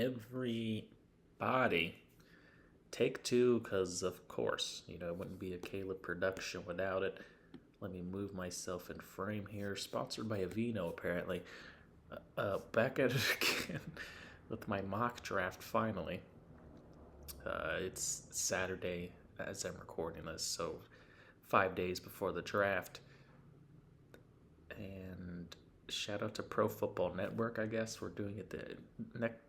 everybody. Take two, because of course, it wouldn't be a Kaleb production without it. Let me move myself in frame here. Sponsored by Avino, apparently. Back at it again with my mock draft finally. It's Saturday as I'm recording this, so 5 days before the draft. And shout out to Pro Football Network, I guess. We're doing it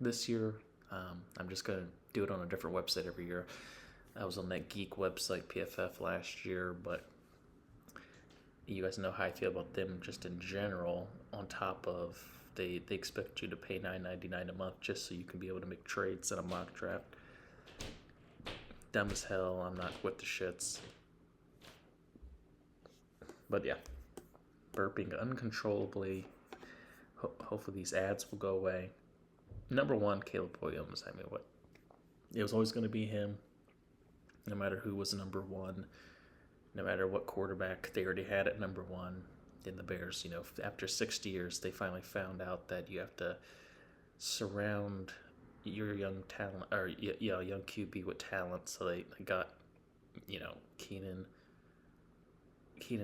this year. I'm just going to do it on a different website every year. I was on that geek website, PFF, last year, but you guys know how I feel about them just in general. On top of they expect you to pay $9.99 a month just so you can be able to make trades in a mock draft. Dumb as hell. I'm not with the shits. But yeah, burping uncontrollably. Hopefully these ads will go away. Number one, Caleb Williams. I mean, what? It was always going to be him, no matter who was number one, no matter what quarterback they already had at number one. In the Bears, after 60 years, they finally found out that you have to surround your young talent, or young QB with talent. So they got, Keenan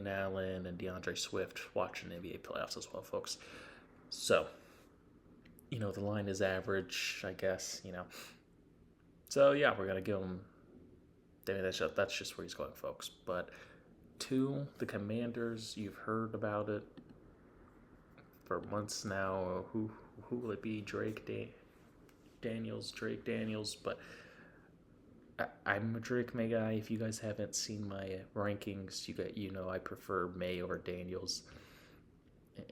Allen and DeAndre Swift watching NBA playoffs as well, folks. So, the line is average, I guess, So, yeah, we're going to give him. I mean, that's just where he's going, folks. But two, the Commanders, you've heard about it for months now. Who will it be? Drake Daniels. But I'm a Drake May guy. If you guys haven't seen my rankings, I prefer May over Daniels.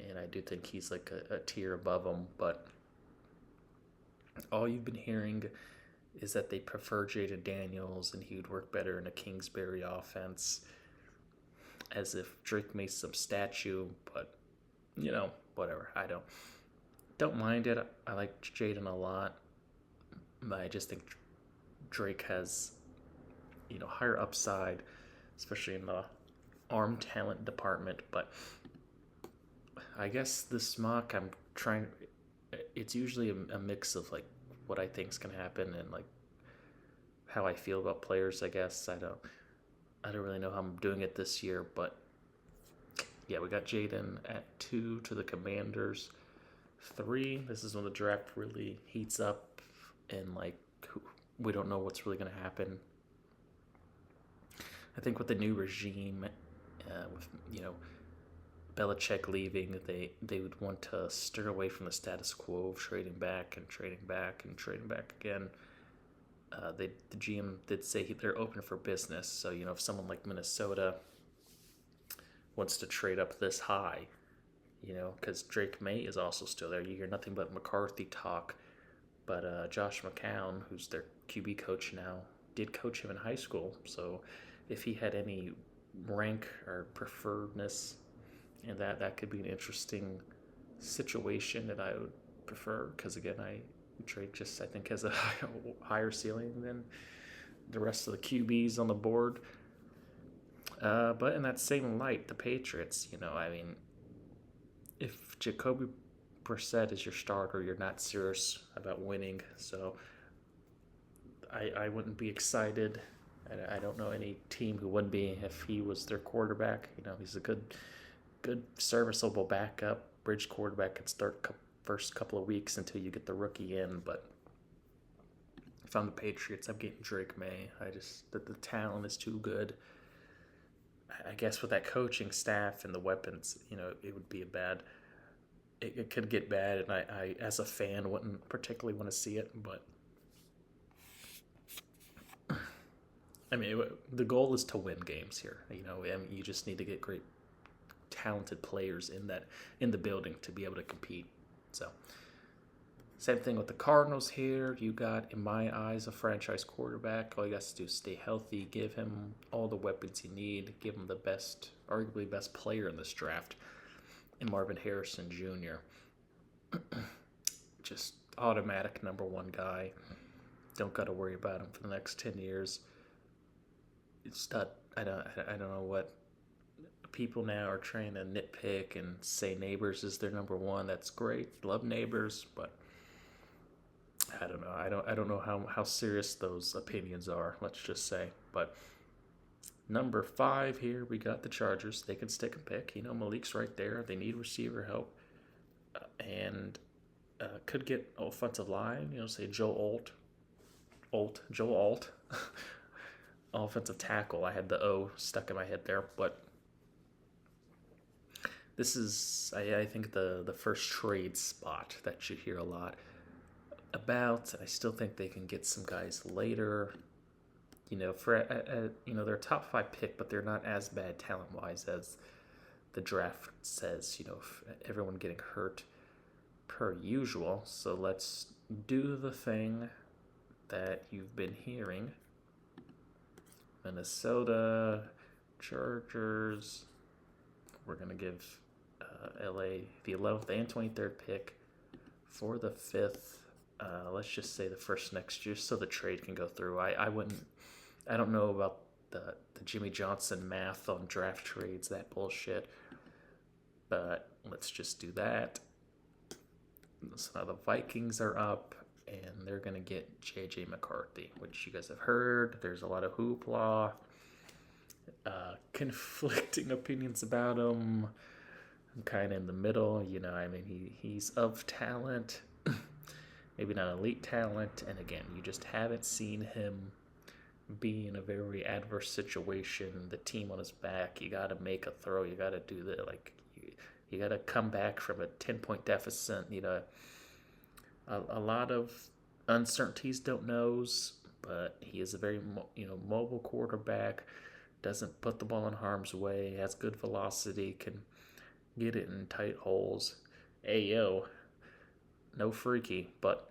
And I do think he's like a tier above him. But all you've been hearing is that they prefer Jaden Daniels and he would work better in a Kingsbury offense, as if Drake May's some statue. But whatever. I don't mind it. I like Jaden a lot, but I just think Drake has higher upside, especially in the arm talent department. But I guess this mock, it's usually a mix of like what I think is going to happen and like how I feel about players, I guess. I don't really know how I'm doing it this year, but yeah, we got Jaden at 2 to the Commanders. 3, this is when the draft really heats up and we don't know what's really going to happen. I think with the new regime, with Belichick leaving, they would want to steer away from the status quo of trading back again. The GM did say they're open for business. So if someone like Minnesota wants to trade up this high, because Drake May is also still there. You hear nothing but McCarthy talk. But Josh McCown, who's their QB coach now, did coach him in high school. So if he had any rank or preferredness in that could be an interesting situation that I would prefer. Because again, Drake I think has a higher ceiling than the rest of the QBs on the board. But in that same light, the Patriots, if Jacoby Brissett is your starter, you're not serious about winning. So I wouldn't be excited. I don't know any team who wouldn't be if he was their quarterback. He's a good serviceable backup. Bridge quarterback could start first couple of weeks until you get the rookie in. But if I'm the Patriots, I'm getting Drake May. The talent is too good. I guess with that coaching staff and the weapons, it would be it could get bad, and I as a fan wouldn't particularly want to see it. But I mean, the goal is to win games here. You just need to get great, talented players in the building to be able to compete. So, same thing with the Cardinals here. You got, in my eyes, a franchise quarterback. All you got to do is stay healthy, give him all the weapons you need, give him the arguably best player in this draft, in Marvin Harrison Jr. Just automatic number one guy. Don't got to worry about him for the next 10 years. It's not. I don't know what people now are trying to nitpick and say Neighbors is their number one. That's great. Love Neighbors, but I don't know. I don't know how serious those opinions are. Let's just say, but number 5 here, we got the Chargers. They can stick and pick. Malik's right there. They need receiver help, and could get offensive line. Say Joe Alt, offensive tackle. I had the O stuck in my head there, but this is, I think, the first trade spot that you hear a lot about. I still think they can get some guys later. For they're a top 5 pick, but they're not as bad talent wise as the draft says. Everyone getting hurt per usual. So let's do the thing that you've been hearing. Minnesota Chargers. We're gonna give LA the 11th and 23rd pick for the 5th. Let's just say the first next year, so the trade can go through. I don't know about the Jimmy Johnson math on draft trades, that bullshit. But let's just do that. So now the Vikings are up, and they're going to get J.J. McCarthy, which you guys have heard. There's a lot of hoopla, conflicting opinions about him. I'm kind of in the middle. He's of talent, maybe not elite talent. And again, you just haven't seen him be in a very adverse situation, the team on his back. You got to make a throw. You got to do that. You got to come back from a 10-point deficit. A lot of uncertainties, don't knows, but he is a very mobile quarterback. Doesn't put the ball in harm's way. Has good velocity. Can get it in tight holes. Ayo, no freaky, but.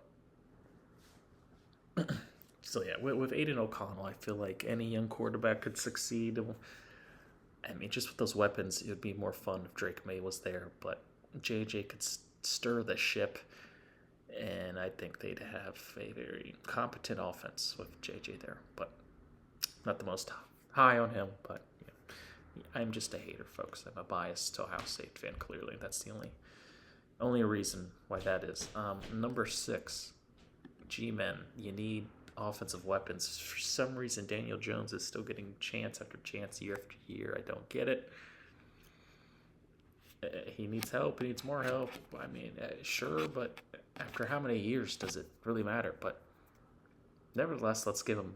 So yeah, with Aiden O'Connell, I feel like any young quarterback could succeed. Just with those weapons, it would be more fun if Drake May was there. But JJ could stir the ship, and I think they'd have a very competent offense with JJ there. But not the most high on him. But I'm just a hater, folks. I'm a biased Ohio State fan. Clearly, that's the only reason why that is. Number 6, G-Men. You need offensive weapons. For some reason, Daniel Jones is still getting chance after chance, year after year. I don't get it. He needs help. He needs more help. Sure, but after how many years does it really matter? But nevertheless, let's give him.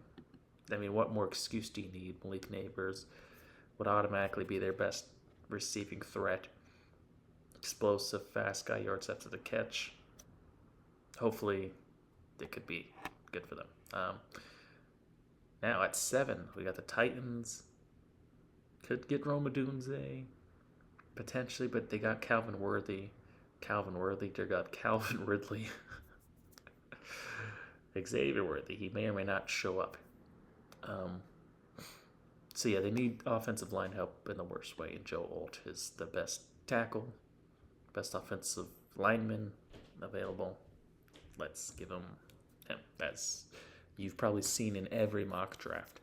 What more excuse do you need? Malik Neighbors would automatically be their best receiving threat. Explosive, fast guy, yards after the catch. Hopefully, it could be good for them. Now at 7, we got the Titans. Could get Roma Dunze, potentially, but they got Calvin Worthy. They got Calvin Ridley. Xavier Worthy. He may or may not show up. So yeah, they need offensive line help in the worst way, and Joe Alt is the best tackle, best offensive lineman available. Let's give him, as you've probably seen in every mock draft.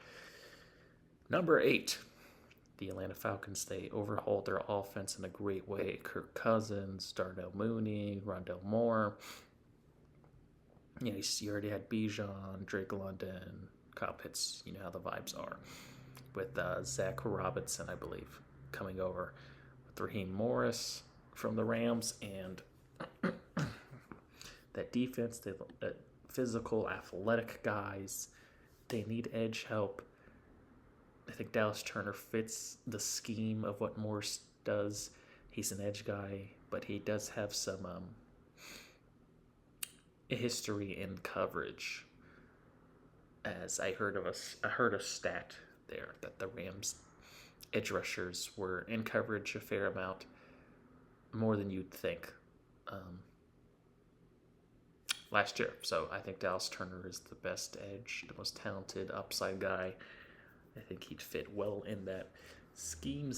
Number 8, the Atlanta Falcons. They overhauled their offense in a great way. Kirk Cousins, Darnell Mooney, Rondell Moore. You already had Bijan, Drake London, Kyle Pitts. You know how the vibes are. With Zach Robinson, I believe, coming over. With Raheem Morris from the Rams. And that defense, they physical, athletic guys. They need edge help. I think Dallas Turner fits the scheme of what Morris does. He's an edge guy, but he does have some history in coverage. As I heard a stat there that the Rams edge rushers were in coverage a fair amount, more than you'd think. Last year. So I think Dallas Turner is the best edge, the most talented upside guy. I think he'd fit well in that scheme.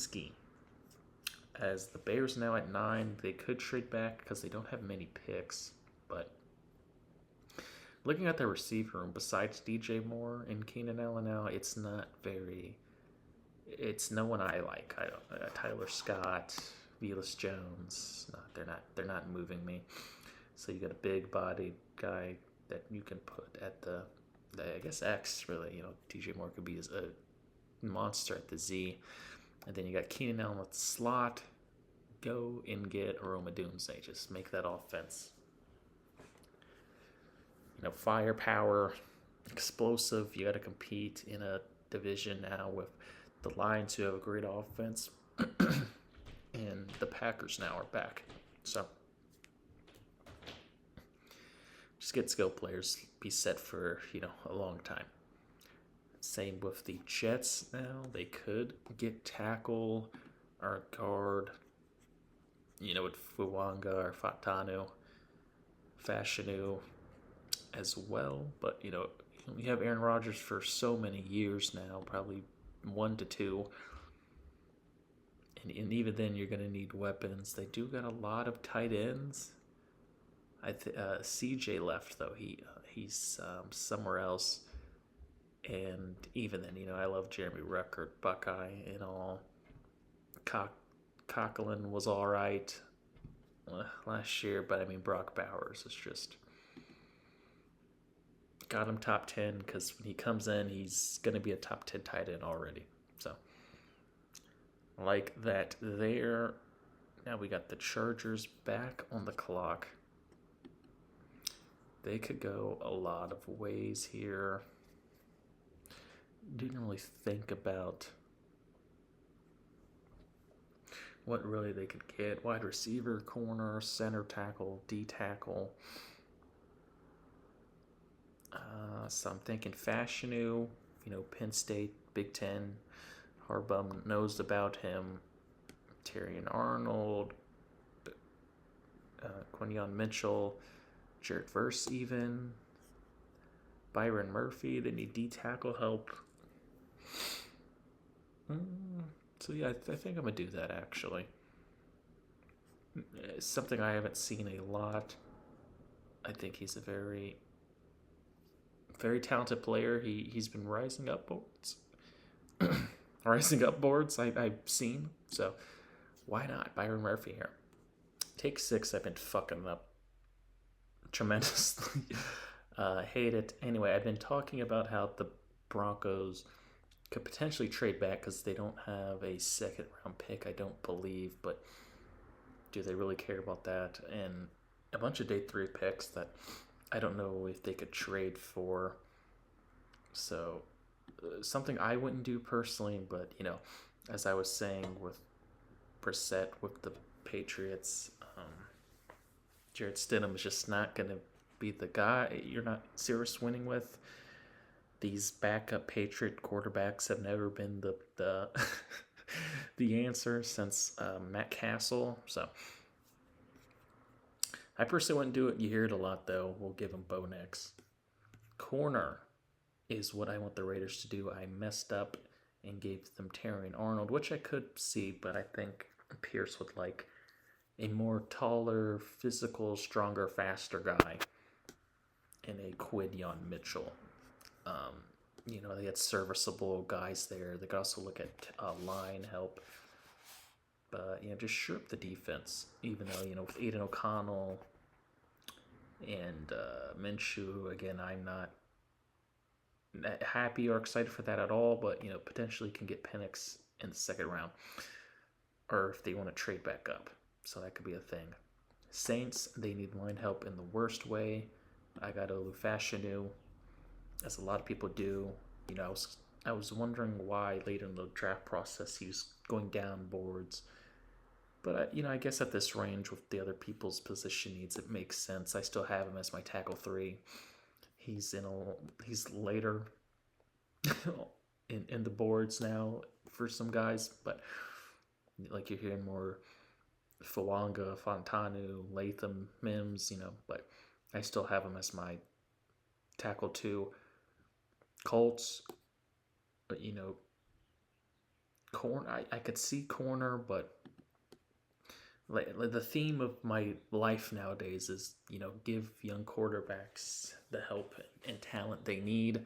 As the Bears now at 9, they could trade back because they don't have many picks. But looking at their receiver room, besides DJ Moore and Keenan Allen now, it's no one I like. Tyler Scott, Velus Jones. No, they're not moving me. So you got a big-bodied guy, that you can put at the I guess X really. DJ Moore could be a monster at the Z, and then you got Keenan Allen at the slot. Go and get Aroma Doomsday. Just make that offense. Firepower, explosive. You got to compete in a division now with the Lions, who have a great offense, and the Packers now are back. So just get skill players, be set for a long time. Same with the Jets now. They could get tackle or guard, with Fuwanga or Fashanu as well. But, you have Aaron Rodgers for so many years now, probably 1 to 2. And even then, you're going to need weapons. They do got a lot of tight ends. CJ left, though. He's somewhere else. And even then, I love Jeremy Ruckert, Buckeye, and all. Coughlin was all right last year, but Brock Bowers is just got him top 10 because when he comes in, he's going to be a top 10 tight end already. So, like that there. Now we got the Chargers back on the clock. They could go a lot of ways here. Didn't really think about what really they could get. Wide receiver, corner, center tackle, D tackle. So I'm thinking Fashanu, Penn State, Big Ten. Harbaugh knows about him. Terrion Arnold, Quinyon Mitchell, Jared Verse even. Byron Murphy, they need D tackle help. So yeah, I think I'm going to do that actually. It's something I haven't seen a lot. I think he's a very, very talented player. He's been rising up boards. Rising up boards I've seen. So why not? Byron Murphy here. Take 6, I've been fucking up tremendously. Hate it. Anyway, I've been talking about how the Broncos could potentially trade back because they don't have a second round pick, I don't believe, but do they really care about that? And a bunch of day 3 picks that I don't know if they could trade for. So something I wouldn't do personally, but as I was saying with Brissett with the Patriots, Jarrett Stidham is just not going to be the guy you're not serious winning with. These backup Patriot quarterbacks have never been the the answer since Matt Castle. So I personally wouldn't do it. You hear it a lot, though. We'll give him Bo next. Corner is what I want the Raiders to do. I messed up and gave them Terrion Arnold, which I could see, but I think Pierce would like a more taller, physical, stronger, faster guy and a Quinyon Mitchell. They had serviceable guys there. They could also look at line help. But, just shore up the defense. Even though, with Aiden O'Connell and Minshew, again, I'm not happy or excited for that at all. But, potentially can get Penix in the second round. Or if they want to trade back up. So that could be a thing. Saints, they need line help in the worst way. I got Olu Fashanu, as a lot of people do. I was wondering why later in the draft process he was going down boards. But, I guess at this range with the other people's position needs, it makes sense. I still have him as my tackle 3. He's later in the boards now for some guys. But, like, you're hearing more Fawanga, Fontanu, Latham, Mims, but I still have him as my tackle 2. Colts, but corner. I could see corner, but like the theme of my life nowadays is give young quarterbacks the help and talent they need,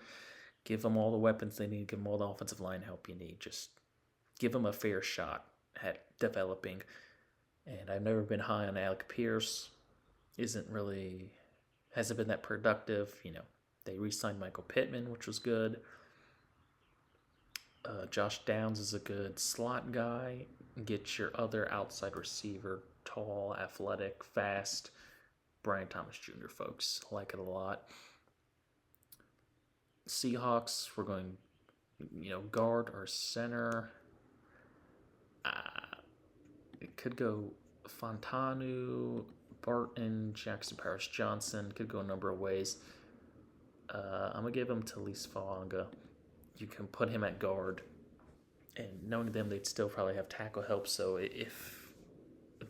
give them all the weapons they need, give them all the offensive line help you need. Just give them a fair shot at developing. And I've never been high on Alec Pierce. Isn't really hasn't been that productive. They re-signed Michael Pittman, which was good. Josh Downs is a good slot guy. Get your other outside receiver, tall, athletic, fast. Brian Thomas Jr., folks. I like it a lot. Seahawks, we're going, guard or center. It could go Fontanu, Barton, Jackson Paris Johnson. Could go a number of ways. I'm going to give him to Talise Falanga. You can put him at guard. And knowing them, they'd still probably have tackle help. So if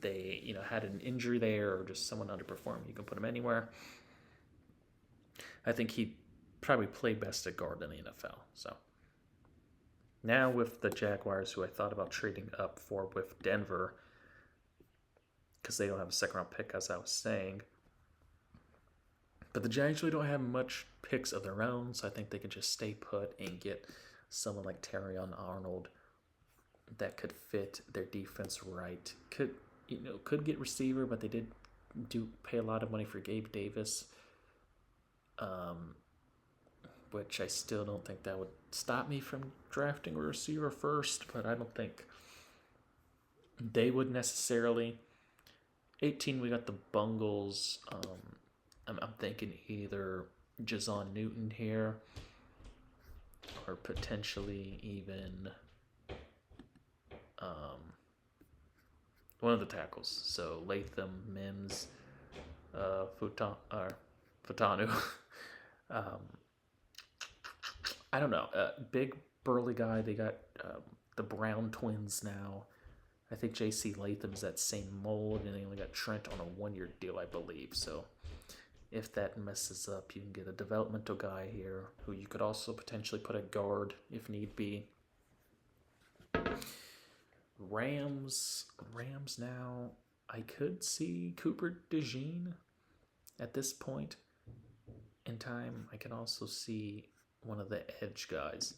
they, had an injury there or just someone underperformed, you can put him anywhere. I think he'd probably play best at guard in the NFL. So now with the Jaguars, who I thought about trading up for with Denver, because they don't have a second-round pick, as I was saying. But the Jags really don't have much picks of their own, so I think they can just stay put and get someone like Terrion Arnold that could fit their defense right. Could get receiver, but they did pay a lot of money for Gabe Davis, which I still don't think that would stop me from drafting a receiver first, but I don't think they would necessarily. 18, we got the Bungles. I'm thinking either Jazon Newton here or potentially even one of the tackles. So Latham, Mims, Futanu. I don't know. Big burly guy. They got the Brown twins now. I think J.C. Latham's that same mold, and they only got Trent on a 1-year deal, I believe. So if that messes up, you can get a developmental guy here who you could also potentially put at guard if need be. Rams now. I could see Cooper DeJean at this point in time. I can also see one of the edge guys.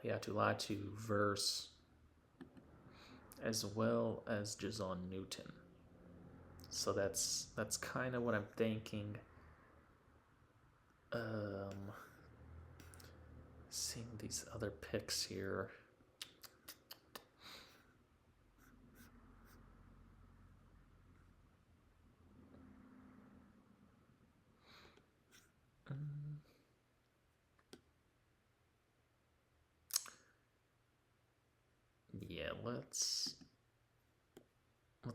Latu Verse, as well as Jazon Newton. So that's kind of what I'm thinking. Seeing these other picks here. Yeah, let's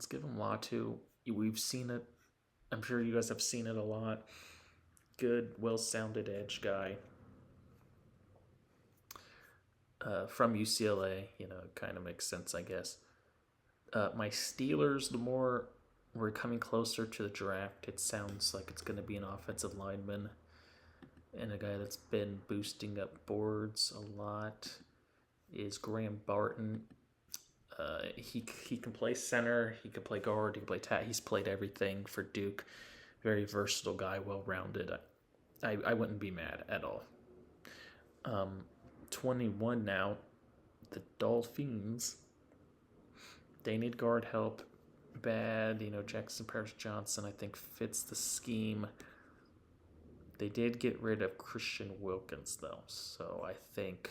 give him Latu. We've seen it. I'm sure you guys have seen it a lot. Good, well-sounded edge guy. From UCLA, it kind of makes sense, I guess. My Steelers, the more we're coming closer to the draft, it sounds like it's going to be an offensive lineman and a guy that's been boosting up boards a lot is Graham Barton. He can play center, he can play guard, he can play he's played everything for Duke. Very versatile guy, well-rounded. I wouldn't be mad at all. 21 now, the Dolphins. They need guard help bad. Jackson Paris Johnson, I think, fits the scheme. They did get rid of Christian Wilkins, though, so I think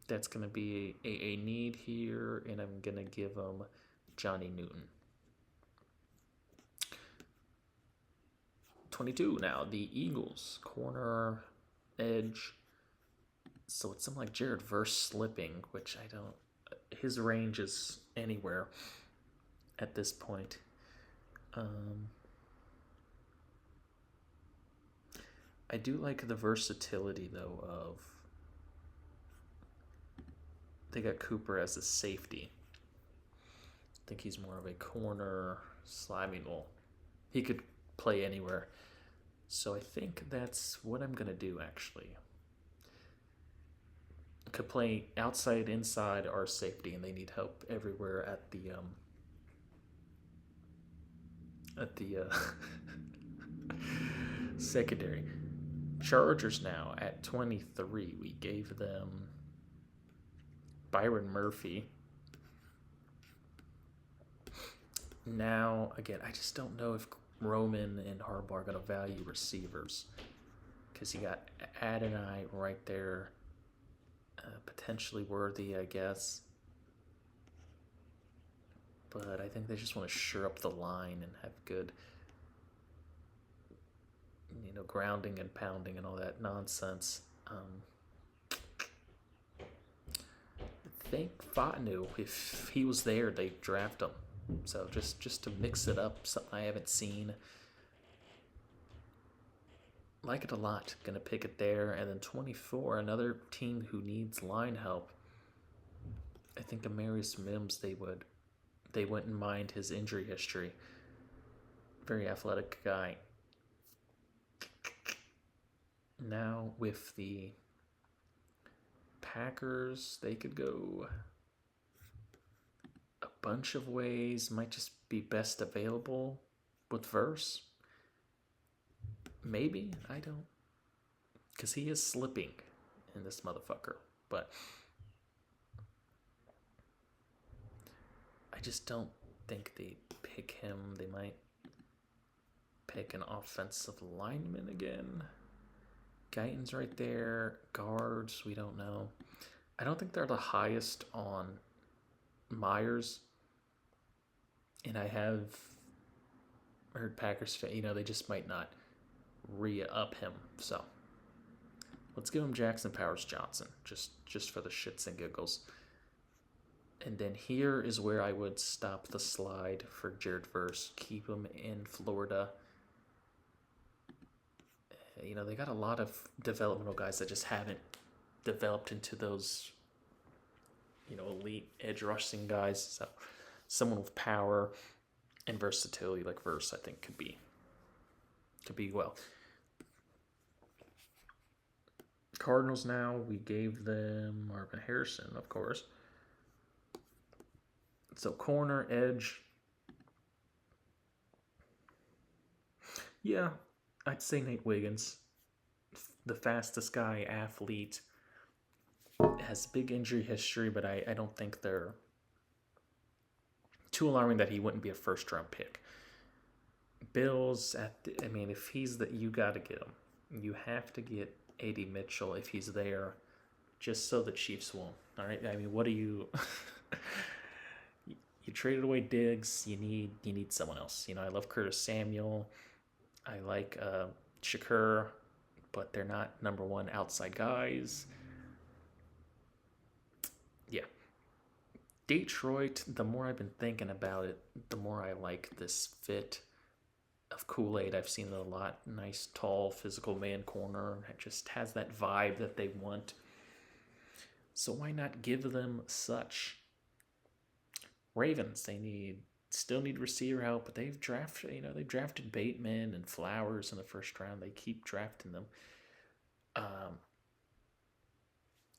that's going to be a need here, and I'm going to give them Johnny Newton. 22 now, the Eagles, corner, edge. So it's something like Jared Verse slipping, which I don't. His range is anywhere at this point. I do like the versatility, though, of. They got Cooper as a safety. I think he's more of a corner sliding. Well, he could play anywhere. So I think that's what I'm going to do, actually. Could play outside, inside, or safety, and they need help everywhere at the secondary. Chargers now at 23. We gave them Byron Murphy. Now, again, I just don't know if Roman and Harbaugh are going to value receivers because you got Adonai right there, potentially worthy, I guess. But I think they just want to shore up the line and have good, grounding and pounding and all that nonsense. I think Fatanu, if he was there, they'd draft him. So just to mix it up, something I haven't seen. Like it a lot. Gonna pick it there. And then 24, another team who needs line help. I think Amarius Mims, they wouldn't mind his injury history. Very athletic guy. Now with the Packers, they could go a bunch of ways. Might just be best available with Verse. Maybe, I don't. Because he is slipping in this motherfucker. But I just don't think they pick him. They might pick an offensive lineman again. Guyton's right there. Guards, we don't know. I don't think they're the highest on Myers. And I have heard Packers, they just might not re-up him. So let's give him Jackson Powers Johnson, just for the shits and giggles. And then here is where I would stop the slide for Jared Verse. Keep him in Florida. They got a lot of developmental guys that just haven't developed into those, elite edge rushing guys. So someone with power and versatility like Verse, I think could be well. Cardinals now, we gave them Marvin Harrison, of course. So corner, edge. Yeah, I'd say Nate Wiggins. The fastest guy, athlete. Has big injury history, but I don't think they're too alarming that he wouldn't be a first-round pick. Bills, if he's you got to get him. You have to get A.D. Mitchell if he's there, just so the Chiefs won't. All right? What do you... You traded away Diggs. You need someone else. I love Curtis Samuel. I like Shakur, but they're not number one outside guys. Yeah. Detroit, the more I've been thinking about it, the more I like this fit of Kool-Aid. I've seen it a lot. Nice, tall, physical man corner. It just has that vibe that they want. So why not give them such? Ravens, they still need receiver help, but they've drafted Bateman and Flowers in the first round. They keep drafting them.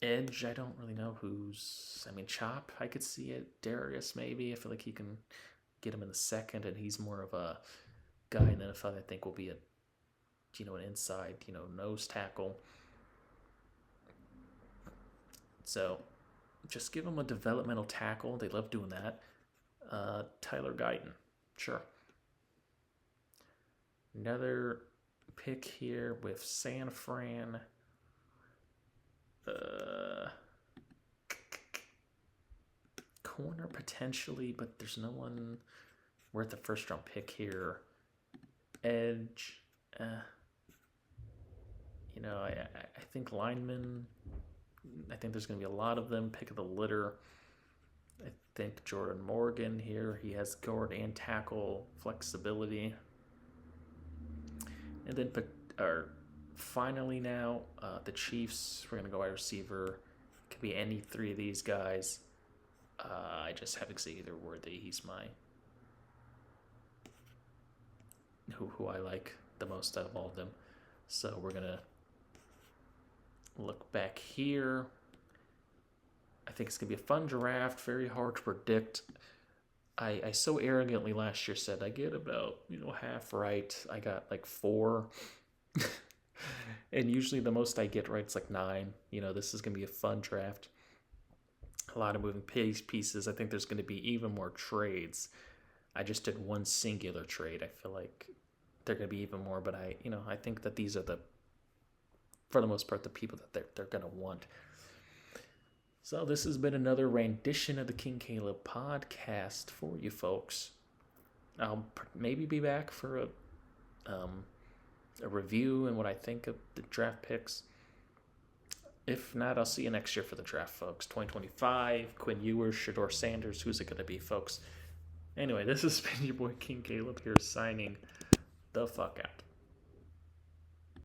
Edge, I don't really know who's. Chop, I could see it. Darius, maybe. I feel like he can get him in the second, and he's more of a guy in the NFL I think will be an inside, nose tackle. So just give him a developmental tackle. They love doing that. Tyler Guyton, sure. Another pick here with San Fran. Corner potentially, but there's no one worth a first round pick here. Edge, I think linemen. I think there's going to be a lot of them. Pick of the litter. I think Jordan Morgan here. He has guard and tackle flexibility. And then, finally now, the Chiefs. We're going to go wide receiver. Could be any three of these guys. I just have Xavier Worthy. He's my who I like the most out of all of them. So we're going to look back here. I think it's going to be a fun draft. Very hard to predict. I so arrogantly last year said I get about, half right. I got like 4. And usually the most I get right's like 9. This is going to be a fun draft. A lot of moving pieces. I think there's going to be even more trades. I just did one singular trade. I feel like there could be even more, but I think that these are for the most part, the people that they're gonna want. So this has been another rendition of the King Kaleb podcast for you folks. I'll maybe be back for a review and what I think of the draft picks. If not, I'll see you next year for the draft, folks. 2025, Quinn Ewers, Shedeur Sanders. Who's it going to be, folks? Anyway, this has been your boy King Kaleb here signing the fuck out.